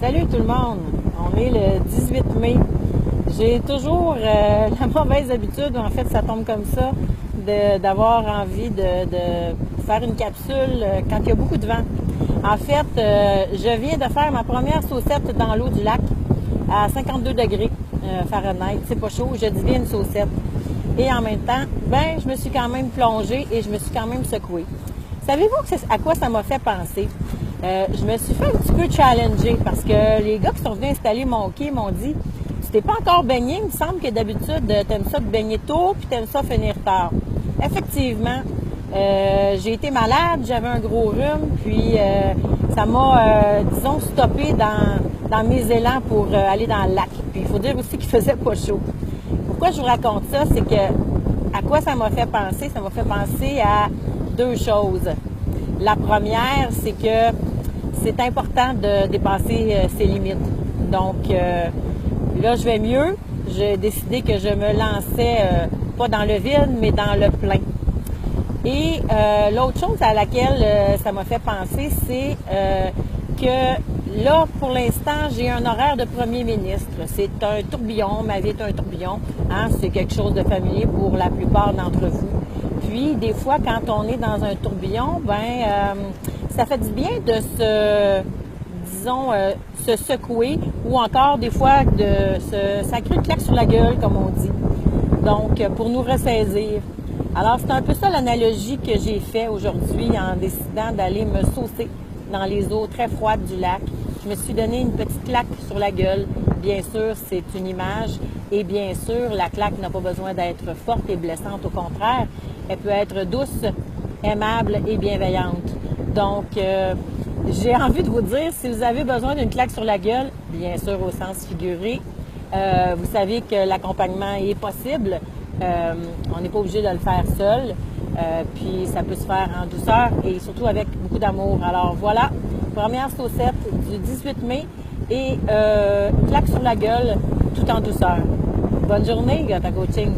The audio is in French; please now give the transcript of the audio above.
Salut tout le monde! On est le 18 mai. J'ai toujours la mauvaise habitude, en fait ça tombe comme ça, d'avoir envie de faire une capsule quand il y a beaucoup de vent. En fait, je viens de faire ma première saucette dans l'eau du lac à 52 degrés Fahrenheit. C'est pas chaud, je dis bien une saucette. Et en même temps, je me suis quand même plongée et je me suis quand même secouée. Savez-vous à quoi ça m'a fait penser? Je me suis fait un petit peu challenger parce que les gars qui sont venus installer mon quai m'ont dit « Tu t'es pas encore baigné, il me semble que d'habitude, t'aimes ça te baigner tôt puis t'aimes ça finir tard. » Effectivement, j'ai été malade, j'avais un gros rhume, puis ça m'a, disons, stoppé dans mes élans pour aller dans le lac. Puis il faut dire aussi qu'il faisait pas chaud. Pourquoi je vous raconte ça? C'est que à quoi ça m'a fait penser? Ça m'a fait penser à deux choses. La première, c'est que c'est important de dépasser ses limites. Donc, là, je vais mieux. J'ai décidé que je me lançais pas dans le vide, mais dans le plein. Et l'autre chose à laquelle ça m'a fait penser, c'est que là, pour l'instant, j'ai un horaire de premier ministre. C'est un tourbillon, ma vie est un tourbillon. Hein? C'est quelque chose de familier pour la plupart d'entre vous. Puis, des fois, quand on est dans un tourbillon, ça fait du bien de se secouer ou encore des fois de se sacrer une claque sur la gueule, comme on dit. Donc, pour nous ressaisir. Alors, c'est un peu ça l'analogie que j'ai fait aujourd'hui en décidant d'aller me saucer dans les eaux très froides du lac. Je me suis donné une petite claque sur la gueule. Bien sûr, c'est une image et bien sûr, la claque n'a pas besoin d'être forte et blessante. Au contraire, elle peut être douce, aimable et bienveillante. Donc, j'ai envie de vous dire, si vous avez besoin d'une claque sur la gueule, bien sûr au sens figuré, vous savez que l'accompagnement est possible. On n'est pas obligé de le faire seul. Puis ça peut se faire en douceur et surtout avec beaucoup d'amour. Alors voilà, première saucette du 18 mai et une claque sur la gueule tout en douceur. Bonne journée, Gata Coaching!